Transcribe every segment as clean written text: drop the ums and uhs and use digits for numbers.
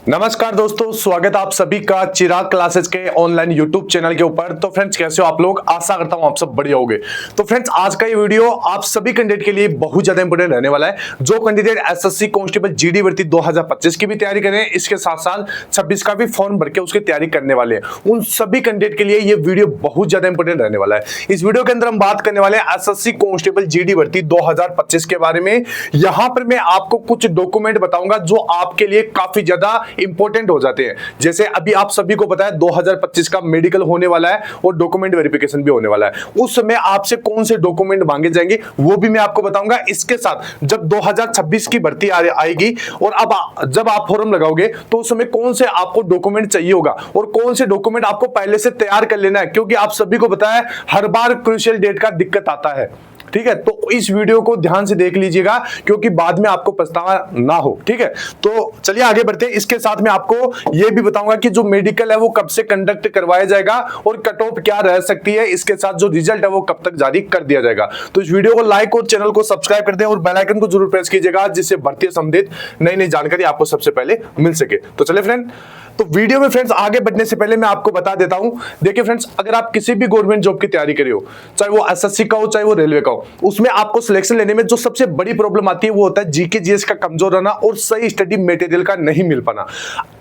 नमस्कार दोस्तों, स्वागत आप सभी का चिराग क्लासेस के ऑनलाइन यूट्यूब चैनल के ऊपर। तो फ्रेंड्स, कैसे हो आप लोग? आशा करता हूं आप सब बढ़िया होंगे। तो फ्रेंड्स, आज का ये वीडियो आप सभी कैंडिडेट के लिए बहुत ज्यादा इंपॉर्टेंट रहने वाला है। जो कैंडिडेट एसएससी कांस्टेबल जीडी भर्ती 2025 की भी तैयारी कर रहे हैं, इसके साथ साथ 26 का भी फॉर्म भर के उसकी तैयारी करने वाले हैं, उन सभी कैंडिडेट के लिए ये वीडियो बहुत ज्यादा इंपॉर्टेंट रहने वाला है। इस वीडियो के अंदर हम बात करने वाले हैं एसएससी कांस्टेबल जीडी भर्ती 2025 के बारे में। यहां पर मैं आपको कुछ डॉक्यूमेंट बताऊंगा जो आपके लिए काफी ज्यादा इंपॉर्टेंट हो जाते हैं। जैसे अभी आप सभी को पता है 2025 का मेडिकल होने वाला है और डॉक्यूमेंट वेरिफिकेशन भी होने वाला है। उस समय आपसे कौन से डॉक्यूमेंट मांगे जाएंगे वो भी मैं आपको बताऊंगा। इसके साथ जब 2026 की भर्ती आएगी और अब जब आप फॉर्म लगाओगे तो उस समय कौन से आपको डॉक्यूमेंट चाहिए होगा और कौन से डॉक्यूमेंट आपको पहले से तैयार कर लेना है, क्योंकि आप सभी को पता है हर बार क्रूशियल डेट का दिक्कत आता है। ठीक है, तो इस वीडियो को ध्यान से देख लीजिएगा क्योंकि बाद में आपको पछतावा ना हो। ठीक है, तो चलिए आगे बढ़ते हैं। इसके साथ में आपको यह भी बताऊंगा कि जो मेडिकल है वो कब से कंडक्ट करवाया जाएगा और कट ऑफ क्या रह सकती है। इसके साथ जो रिजल्ट है वो कब तक जारी कर दिया जाएगा। तो इस वीडियो को लाइक और चैनल को सब्सक्राइब कर दें और बेल आइकन को जरूर प्रेस कीजिएगा, जिससे भर्ती संबंधित नई नई जानकारी आपको सबसे पहले मिल सके। तो चलिए फ्रेंड, तो वीडियो में फ्रेंड्स आगे बढ़ने से पहले मैं आपको बता देता हूं। देखिए फ्रेंड्स, अगर आप किसी भी गवर्नमेंट जॉब की तैयारी कर रहे हो, चाहे वो एसएससी का हो चाहे वो रेलवे का हो, उसमें आपको सिलेक्शन लेने में जो सबसे बड़ी प्रॉब्लम आती है वो होता है जीके जीएस का कमजोर रहना और सही स्टडी मटेरियल का नहीं मिल पाना।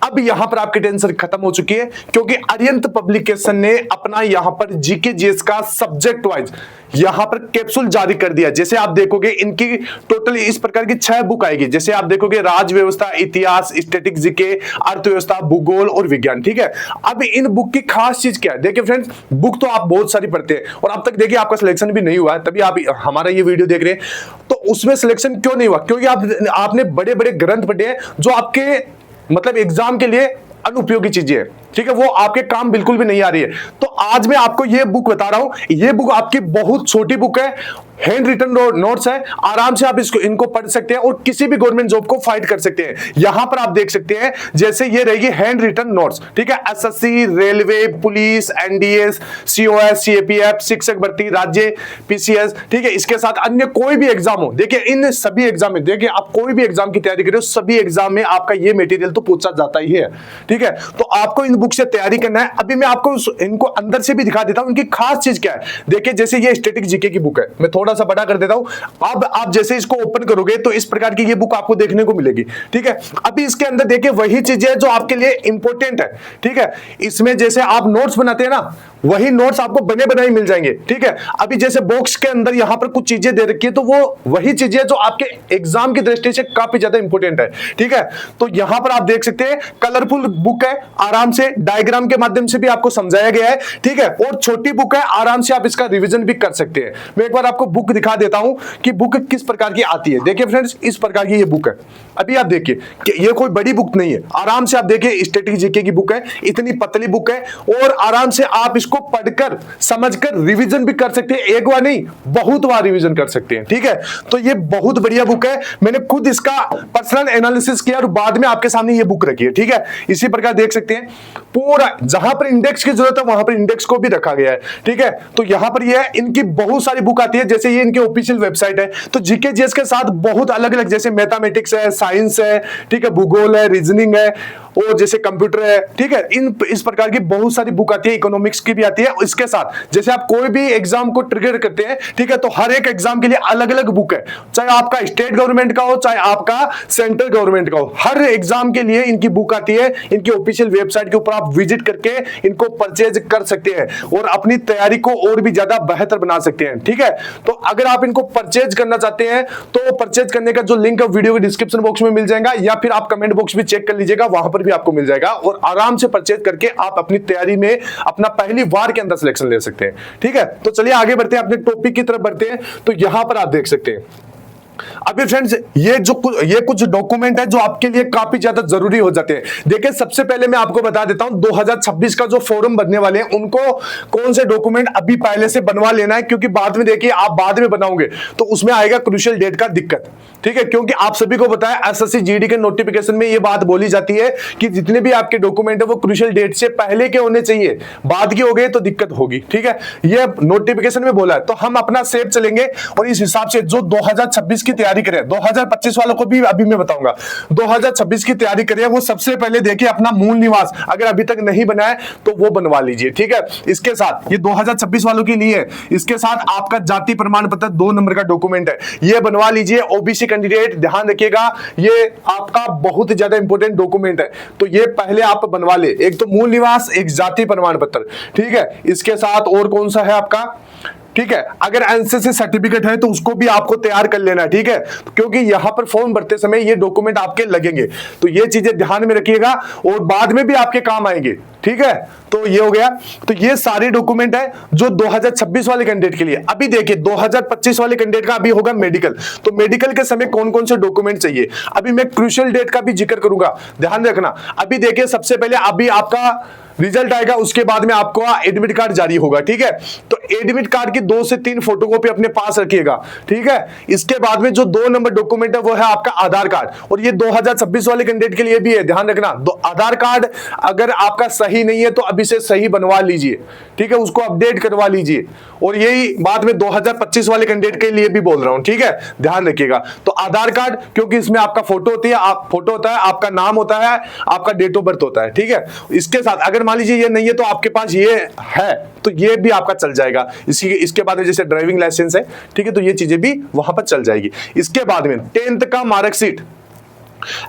अब यहां पर आपकी टेंशन खत्म हो चुकी है क्योंकि अरिहंत पब्लिकेशन ने अपना यहां पर जीके जीएस का सब्जेक्ट वाइज यहां पर कैप्सूल जारी कर दिया। जैसे आप देखोगे इनकी टोटल इस प्रकार की 6 बुक आएगी। जैसे आप देखोगे राज व्यवस्था, इतिहास, स्टैटिक जीके, अर्थव्यवस्था, भूगोल और विज्ञान। ठीक है, अब इन बुक की खास चीज क्या है? देखिए फ्रेंड्स, बुक तो आप बहुत सारी पढ़ते हैं और अब तक देखिए आपका सिलेक्शन भी नहीं हुआ है, तभी आप हमारा ये वीडियो देख रहे हैं। तो उसमें सिलेक्शन क्यों नहीं हुआ? क्योंकि आपने बड़े बड़े ग्रंथ पढ़े हैं जो आपके मतलब एग्जाम के लिए अनुपयोगी चीजें हैं। ठीक है, वो आपके काम बिल्कुल भी नहीं आ रही है। तो आज मैं आपको ये बुक बता रहा हूं। ये बुक आपकी बहुत छोटी बुक है, हैंड रिटन नोट्स है, आराम से आप इनको पढ़ सकते हैं और किसी भी गवर्नमेंट जॉब को फाइट कर सकते हैं। यहां पर आप देख सकते हैं जैसे ये रहेगी हैंड रिटन नोट्स। ठीक है, SSC, railway, police, NDS, COS, CAPF, शिक्षक भर्ती, राज्य, पीसीएस। ठीक है, इसके साथ अन्य कोई भी एग्जाम हो, देखिए इन सभी एग्जाम में, देखिए आप कोई भी एग्जाम की तैयारी कर रहे हो, सभी एग्जाम में आपका ये मटेरियल तो पूछा जाता ही है। ठीक है, तो आपको इन बुक से तैयारी करना है। अभी मैं आपको इनको अंदर से भी दिखा देता हूं, इनकी खास चीज क्या है। देखिए जैसे ये स्टैटिक जीके की बुक है, मैं थोड़ा सा बड़ा कर देता हूं। अब आप जैसे इसको ओपन करोगे तो इस प्रकार की ये बुक आपको देखने को मिलेगी। ठीक है, अभी इसके अंदर देखिए वही चीजें जो आपके लिए इंपॉर्टेंट है। ठीक है, इसमें जैसे आप नोट्स बनाते हैं ना, वही नोट्स आपको बने बनाए मिल जाएंगे। ठीक है, अभी जैसे बॉक्स के अंदर यहां पर कुछ चीजें दे रखी है, तो वो वही चीजें जो आपके एग्जाम की दृष्टि से काफी ज्यादा इंपॉर्टेंट है। ठीक है, तो यहां पर आप देख सकते हैं कलरफुल बुक है, आराम से डायग्राम के माध्यम से भी आपको समझाया गया है। ठीक है, और छोटी बुक है, आराम से आप इसका रिवीजन भी कर सकते हैं। मैं एक बार आपको बुक दिखा देता हूं कि बुक किस प्रकार की आती है। देखिए फ्रेंड्स, इस प्रकार की ये बुक है। अभी आप देखिए कि ये कोई बड़ी बुक नहीं है, आराम से आप देखिए स्टैटिक जीके की बुक है, इतनी पतली बुक है और आराम से आप इसको पढ़कर समझकर रिवीजन भी कर सकते हैं। एक बार नहीं, बहुत बार रिवीजन कर सकते हैं। ठीक है, तो ये बहुत बढ़िया बुक है। मैंने खुद इसका पर्सनल एनालिसिस किया और बाद में आपके सामने ये बुक रखी है। ठीक है, इसी प्रकार देख सकते हैं पूरा जहां पर इंडेक्स की जरूरत है वहां पर इंडेक्स को भी रखा गया है। ठीक है, तो यहां पर ये इनकी बहुत सारी बुक आती है। जैसे ये इनके ऑफिशियल वेबसाइट है, तो जीके जीएस के साथ बहुत अलग अलग, जैसे मैथमेटिक्स है, साइंस है, ठीक है, भूगोल है, रीजनिंग है और जैसे कंप्यूटर है। ठीक है, इस प्रकार की बहुत सारी बुक आती है, इकोनॉमिक्स की भी आती है। इसके साथ जैसे आप कोई भी एग्जाम को ट्रिगर करते हैं, ठीक है, तो हर एक एग्जाम के लिए अलग अलग बुक है, चाहे आपका स्टेट गवर्नमेंट का हो चाहे आपका सेंट्रल गवर्नमेंट का हो, हर एग्जाम के लिए इनकी बुक आती है। इनकी ऑफिशियल वेबसाइट के ऊपर आप विजिट करके इनको परचेज कर सकते हैं और अपनी तैयारी को और भी ज्यादा बेहतर बना सकते हैं। ठीक है, तो अगर आप इनको परचेज करना चाहते हैं तो परचेज करने का जो लिंक है वीडियो के डिस्क्रिप्शन बॉक्स में मिल जाएगा, या फिर आप कमेंट बॉक्स भी चेक कर लीजिएगा, वहां पर भी आपको मिल जाएगा और आराम से परचेज करके आप अपनी तैयारी में अपना पहली बार के अंदर सिलेक्शन ले सकते हैं। ठीक है, तो चलिए आगे बढ़ते हैं, अपने टॉपिक की तरफ बढ़ते हैं। तो यहां पर आप देख सकते हैं अभी फ्रेंड्स ये कुछ डॉक्यूमेंट है जो आपके लिए काफी ज्यादा जरूरी हो जाते हैं। देखिए सबसे पहले मैं आपको बता देता हूं 2026 का जो फॉर्म बनने वाले हैं उनको कौन से डॉक्यूमेंट अभी पहले से बनवा लेना है, क्योंकि बाद में देखिए आप बाद में बनाओगे तो उसमें आएगा क्रूशियल डेट का दिक्कत। ठीक है, क्योंकि आप सभी को पता है एसएससी जीडी के नोटिफिकेशन में ये बात बोली जाती है कि जितने भी आपके डॉक्यूमेंट है वो क्रूशियल डेट से पहले के होने चाहिए, बाद के हो गए तो दिक्कत होगी। ठीक है, ये नोटिफिकेशन में बोला है, तो हम अपना सेफ चलेंगे और इस हिसाब से जो 2026 की तैयारी करें, 2025 वालों को भी अभी मैं बताऊंगा, 2026 की तैयारी करें, वो सबसे पहले देखिए अपना मूल निवास अगर अभी तक नहीं बना है तो वो बनवा लीजिए, ठीक है। इसके साथ ये 2026 वालों के लिए है, इसके साथ आपका जाति प्रमाण पत्र 2 नंबर का डॉक्यूमेंट है, ये बनवा लीजिए। ओबीसी कैंडिडेट ध्यान रखिएगा, ये आपका बहुत ज्यादा इंपॉर्टेंट डॉक्यूमेंट है, तो ये पहले आप बनवा ले, एक तो मूल निवास, एक जाति प्रमाण पत्र, ठीक है। इसके साथ और कौन सा है आपका, ठीक है, अगर एनसीसी सर्टिफिकेट है तो उसको भी आपको तैयार कर लेना है, ठीक है, क्योंकि यहां पर फॉर्म भरते समय ये डॉक्यूमेंट आपके लगेंगे, तो ये चीजें ध्यान में रखिएगा और बाद में भी आपके काम आएंगे, ठीक है। तो ये हो गया, तो ये सारे डॉक्यूमेंट है जो 2026 वाले कैंडिडेट के लिए। अभी देखिए 2025 वाले कैंडिडेट का अभी होगा मेडिकल, तो मेडिकल के समय कौन कौन से डॉक्यूमेंट चाहिए, अभी मैं क्रूशियल डेट का भी जिक्र करूंगा, ध्यान रखना। अभी देखिए सबसे पहले अभी आपका रिजल्ट आएगा, उसके बाद में आपको एडमिट कार्ड जारी होगा, ठीक है। तो एडमिट कार्ड की 2 से 3 फोटोकॉपी अपने पास रखिएगा, ठीक है। इसके बाद में जो 2 नंबर डॉक्यूमेंट है वो है आपका आधार कार्ड, और ये 2026 वाले कैंडिडेट के लिए भी है, ध्यान रखना। आधार कार्ड अगर आपका सही नहीं है तो अभी से सही बनवा लीजिए, ठीक है, उसको अपडेट करवा लीजिए, और यही बात मैं 2025 वाले कैंडिडेट के लिए भी बोल रहा हूं, ठीक है, ध्यान रखिएगा। तो आधार कार्ड, क्योंकि इसमें आपका फोटो होती है, फोटो होता है, आपका नाम होता है, आपका डेट ऑफ बर्थ होता है, ठीक है। इसके साथ अगर मान लीजिए ये नहीं है तो आपके पास ये है तो ये भी आपका चल जाएगा। इसके बाद में जैसे ड्राइविंग लाइसेंस है, ठीक है, तो ये चीजें भी वहां पर चल जाएगी। इसके बाद में 10th का मार्कशीट,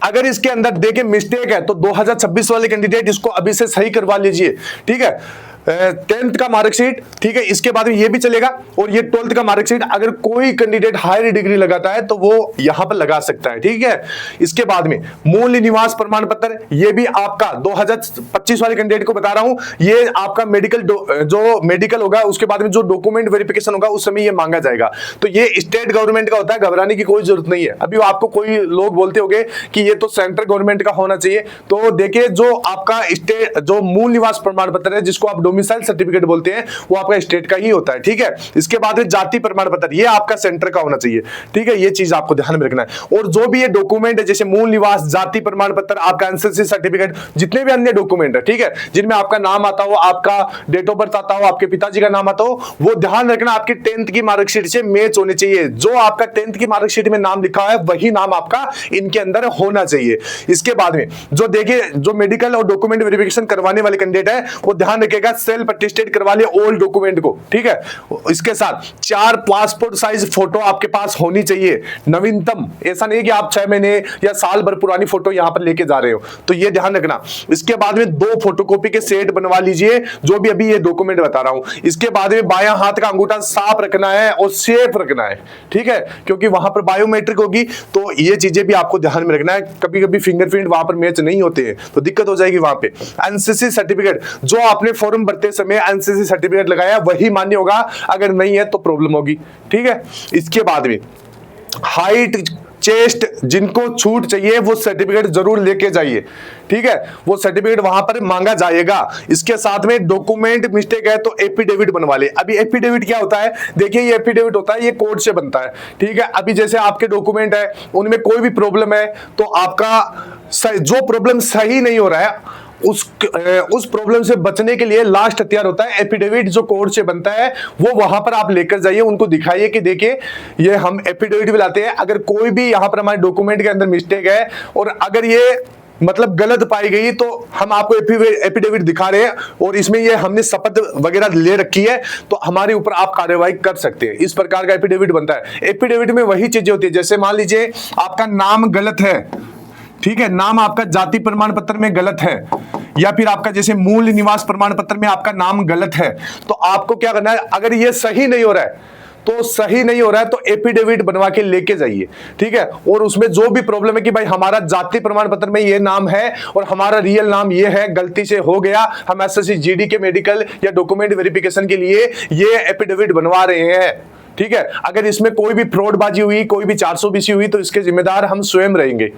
अगर इसके अंदर देखे मिस्टेक है तो 2026 वाले कैंडिडेट इसको अभी से सही करवा लीजिए, ठीक है। 10th का मार्कशीट, ठीक है, इसके बाद में ये भी चलेगा, और ये 12th का मार्कशीट अगर कोई कैंडिडेट हायर डिग्री लगाता है तो वो यहां पर लगा सकता है, ठीक है। इसके बाद में मूल निवास प्रमाण पत्र, ये भी आपका 2025 वाले कैंडिडेट को बता रहा हूं, ये आपका मेडिकल जो मेडिकल होगा उसके बाद में जो डॉक्यूमेंट वेरिफिकेशन होगा उस समय ये मांगा जाएगा, तो ये स्टेट गवर्नमेंट का होता है, घबराने की कोई जरूरत नहीं है। अभी आपको कोई लोग बोलते होंगे कि ये तो सेंट्रल गवर्नमेंट का होना चाहिए, तो देखिए जो आपका स्टेट जो मूल निवास प्रमाण पत्र है जिसको आप डोमिसाइल सर्टिफिकेट बोलते हैं वो आपका स्टेट का ही होता है, ठीक है। इसके बाद में जाति प्रमाण पत्र, ये आपका सेंटर का होना चाहिए, ठीक है, ये चीज आपको ध्यान में रखना है। और जो भी ये डॉक्यूमेंट है जैसे मूल निवास, जाति प्रमाण पत्र, आपका एनसीसी सर्टिफिकेट, जितने भी अन्य डॉक्यूमेंट है, ठीक है, जिनमें आपका नाम आता हो, आपका डेट ऑफ बर्थ आता हो, आपके पिताजी का नाम आता हो, वो ध्यान रखना आपकी 10th की मार्कशीट से मैच होने चाहिए। जो आपका 10th की मार्कशीट में नाम लिखा है वही नाम आपका इनके अंदर होना चाहिए। इसके बाद में जो देखिए जो मेडिकल और डॉक्यूमेंट वेरिफिकेशन करवाने वाले कैंडिडेट है वो ध्यान रखेगा सेल्फ अटेस्टेड करवा ले ओल्ड डॉक्यूमेंट को, ठीक है। इसके साथ 4 पासपोर्ट साइज फोटो आपके पास होनी चाहिए, नवीनतम, ऐसा नहीं कि आप 6 महीने या साल भर पुरानी फोटो यहां पर लेके जा रहे हो, तो ये ध्यान रखना। इसके बाद में 2 फोटोकॉपी के सेट बनवा लीजिए, जो भी अभी ये डॉक्यूमेंट बता रहा हूं। इसके बाद में बायां हाथ का अंगूठा साफ रखना है और सेफ रखना है, ठीक है, क्योंकि वहां पर बायोमेट्रिक होगी, तो ये चीजें भी आपको ध्यान में रखना है। कभी कभी फिंगरप्रिंट वहां पर मैच नहीं होते हैं तो दिक्कत हो जाएगी वहां पे। एनसीसी सर्टिफिकेट, जो आपने फॉर्म भरते समय एनसीसी सर्टिफिकेट लगाया वही मान्य होगा, अगर नहीं है तो प्रॉब्लम होगी, ठीक है। इसके बाद में हाइट, चेस्ट, जिनको छूट चाहिए वो सर्टिफिकेट जरूर लेके जाइए, ठीक है, वो सर्टिफिकेट वहां पर मांगा जाएगा। इसके साथ में डॉक्यूमेंट मिस्टेक है तो एफिडेविट बनवा ले। अभी एफिडेविट क्या होता है, देखिए ये एफिडेविट होता है, ये कोर्ट से बनता है, ठीक है। अभी जैसे आपके डॉक्यूमेंट है उनमें कोई भी प्रॉब्लम है तो आपका जो प्रॉब्लम सही नहीं हो रहा है उस प्रॉब्लम से बचने के लिए लास्ट हथियार होता है एफिडेविट, जो कोर्ट से बनता है, वो वहां पर आप लेकर जाइए, उनको दिखाइए कि देखिए ये हम एफिडेविट भी लाते हैं, अगर कोई भी यहां पर हमारे डॉक्यूमेंट के अंदर मिस्टेक है और अगर ये मतलब गलत पाई गई तो हम आपको एफिडेविट दिखा रहे हैं और इसमें ये हमने शपथ वगैरह ले रखी है, तो हमारे ऊपर आप कार्रवाई कर सकते हैं। इस प्रकार का एफिडेविट बनता है। एफिडेविट में वही चीजें होती है, जैसे मान लीजिए आपका नाम गलत है, ठीक है, नाम आपका जाति प्रमाण पत्र में गलत है, या फिर आपका जैसे मूल निवास प्रमाण पत्र में आपका नाम गलत है, तो आपको क्या करना है, अगर ये सही नहीं हो रहा है तो एफिडेविट बनवा के लेके जाइए, ठीक है। और उसमें जो भी प्रॉब्लम है कि भाई हमारा जाति प्रमाण पत्र में ये नाम है और हमारा रियल नाम ये है, गलती से हो गया, हम एसएससी जीडी के मेडिकल या डॉक्यूमेंट वेरिफिकेशन के लिए ये एफिडेविट बनवा रहे हैं, ठीक है। अगर इसमें कोई भी फ्रॉडबाजी हुई, कोई भी 420 हुई तो इसके जिम्मेदार हम स्वयं रहेंगे,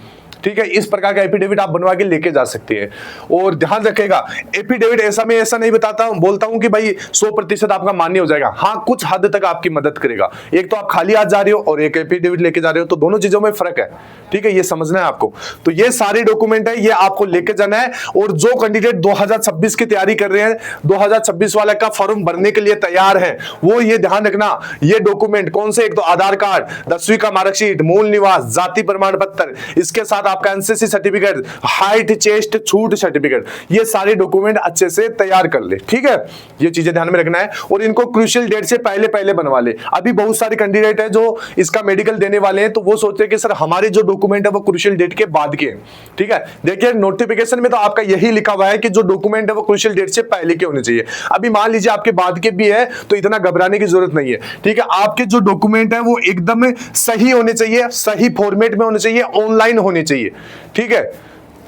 ठीक है, इस प्रकार का एफिडेविट आप बनवा के लेके जा सकते हैं। और ध्यान रखिएगा, एफिडेविट मैं ऐसा नहीं बोलता हूं कि भाई 100% आपका मान्य हो जाएगा। हाँ, कुछ हद तक आपकी मदद करेगा। एक तो आप खाली हाथ जा रहे हो और एक एफिडेविट लेके जा रहे हो, तो दोनों चीजों में फर्क है। ठीक है, ये समझना है आपको। तो ये सारे डॉक्यूमेंट है, ये आपको लेके जाना है। और जो कैंडिडेट 2026 की तैयारी कर रहे हैं, 2026 वाले का फॉर्म भरने के लिए तैयार है, वो ये ध्यान रखना, ये डॉक्यूमेंट कौन से, एक तो आधार कार्ड, 10वीं का मार्कशीट, मूल निवास, जाति प्रमाण पत्र, इसके साथ आपका एनसीसी सर्टिफिकेट, हाइट, चेस्ट, छूट सर्टिफिकेट, ये सारे डॉक्यूमेंट अच्छे से तैयार कर ले। ठीक है, ये चीजें ध्यान में रखना है। और इनको क्रूशियल डेट से पहले पहले बनवा ले। अभी बहुत सारे कैंडिडेट है जो इसका मेडिकल देने वाले हैं, तो वो सोचते हैं कि सर हमारे जो डॉक्यूमेंट है वो क्रूशियल डेट के बाद के हैं। ठीक है, देखिए नोटिफिकेशन में तो आपका यही लिखा हुआ है कि जो डॉक्यूमेंट है वो क्रूशियल डेट से पहले के होने चाहिए। अभी मान लीजिए आपके बाद के भी है, तो इतना घबराने की जरूरत नहीं है। ठीक है, आपके जो डॉक्यूमेंट है वो एकदम सही होने चाहिए, सही फॉर्मेट में होने चाहिए, ऑनलाइन होने चाहिए। ठीक है,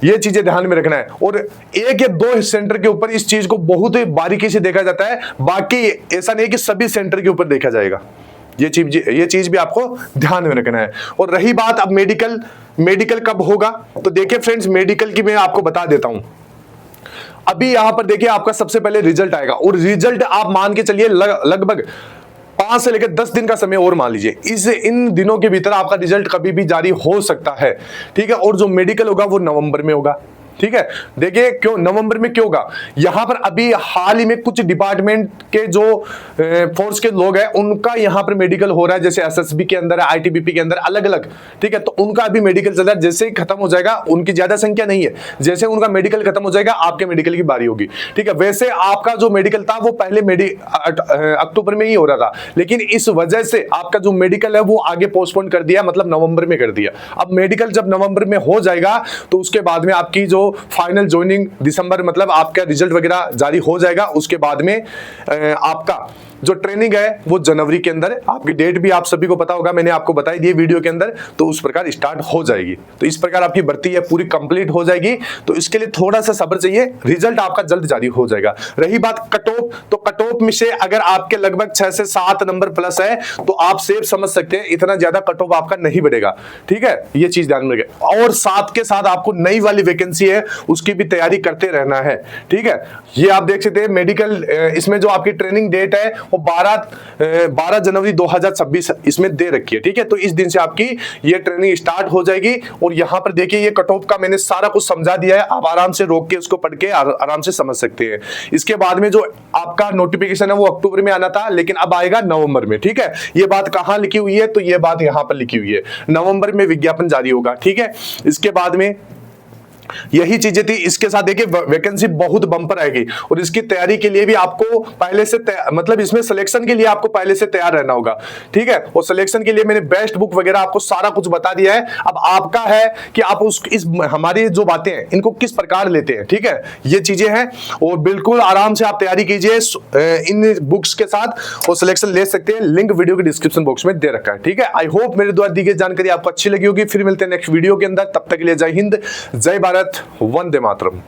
ये चीजें ध्यान में रखना है। और एक या दो सेंटर के ऊपर इस चीज को बहुत ही बारीकी से देखा जाता है, बाकी ऐसा नहीं कि सभी सेंटर के ऊपर देखा जाएगा। ये चीज भी आपको ध्यान में रखना है। और रही बात अब मेडिकल कब होगा, तो देखिए फ्रेंड्स, मेडिकल की मैं आपको बता देता हूं। अभी यहां पर देखिए आपका सबसे पहले रिजल्ट आएगा, और रिजल्ट आप मान के चलिए लगभग 5 से लेकर 10 दिन का समय और मान लीजिए। इन दिनों के भीतर आपका रिजल्ट कभी भी जारी हो सकता है। ठीक है, और जो मेडिकल होगा वो नवंबर में होगा। ठीक है, देखिए क्यों नवंबर में क्यों होगा, यहां पर अभी हाल ही में कुछ डिपार्टमेंट के जो फोर्स के लोग हैं उनका यहां पर मेडिकल हो रहा है, जैसे एसएसबी के अंदर, आईटीबीपी के अंदर, अलग अलग। ठीक है, तो उनका अभी मेडिकल चल रहा है। जैसे ही खत्म हो जाएगा, उनकी ज्यादा संख्या नहीं है, जैसे उनका मेडिकल खत्म हो जाएगा आपके मेडिकल की बारी होगी। ठीक है, वैसे आपका जो मेडिकल था वो पहले अक्टूबर में ही हो रहा था, लेकिन इस वजह से आपका जो मेडिकल है वो आगे पोस्टपोन कर दिया, मतलब नवंबर में कर दिया। अब मेडिकल जब नवंबर में हो जाएगा तो उसके बाद में आपकी जो फाइनल ज्वाइनिंग दिसंबर, मतलब आपका रिजल्ट वगैरह जारी हो जाएगा। उसके बाद में आपका जो ट्रेनिंग है वो जनवरी के अंदर, आपकी डेट भी आप सभी को पता होगा, मैंने आपको बताई दी वीडियो के अंदर, तो उस प्रकार स्टार्ट हो जाएगी। तो इस प्रकार आपकी भर्ती है पूरी कंप्लीट हो जाएगी। तो इसके लिए थोड़ा सा सब्र चाहिए, रिजल्ट आपका जल्द जारी हो जाएगा। रही बात कट ऑफ, तो कट ऑफ में से अगर आपके लगभग 6 से 7 नंबर प्लस है तो आप सेफ समझ सकते हैं, इतना ज्यादा कट ऑफ आपका नहीं बढ़ेगा। ठीक है, ये चीज ध्यान में रखें। और साथ के साथ आपको नई वाली वैकेंसी है उसकी भी तैयारी करते रहना है। ठीक है, ये आप देख सकते हैं मेडिकल, इसमें जो आपकी ट्रेनिंग डेट है वो 12 जनवरी 2026 इसमें दे रखी है। ठीक है, तो इस दिन से आपकी ये ट्रेनिंग स्टार्ट हो जाएगी। और यहां पर देखिए ये कट ऑफ का मैंने सारा कुछ समझा दिया है, आप आराम से रोक के उसको पढ़ के आराम से समझ सकते हैं। इसके बाद में जो आपका नोटिफिकेशन है वो अक्टूबर में आना था, लेकिन अब आएगा नवंबर में। ठीक है, ये बात कहां लिखी हुई है, तो ये बात यहां पर लिखी हुई है, नवंबर में विज्ञापन जारी होगा। ठीक है, इसके बाद में यही चीजें थी। इसके साथ देखिए वैकेंसी बहुत बम्पर आएगी, और इसकी तैयारी के लिए भी आपको पहले से मतलब इसमें सिलेक्शन के लिए आपको पहले से तैयार रहना होगा। ठीक है, और सिलेक्शन के लिए मैंने बेस्ट बुक वगैरह आपको सारा कुछ बता दिया है। अब आपका है कि आप हमारी जो बातें हैं इनको किस प्रकार लेते हैं। ठीक है, ये चीजें हैं, और बिल्कुल आराम से आप तैयारी कीजिए इन बुक्स के साथ, और सिलेक्शन ले सकते हैं। लिंक वीडियो के डिस्क्रिप्शन बॉक्स में दे रखा है। ठीक है, आई होप मेरे द्वारा दी गई जानकारी आपको अच्छी लगी होगी। फिर मिलते हैं नेक्स्ट वीडियो के अंदर, तब तक के लिए जय हिंद, जय भारत, वंदे मातरम।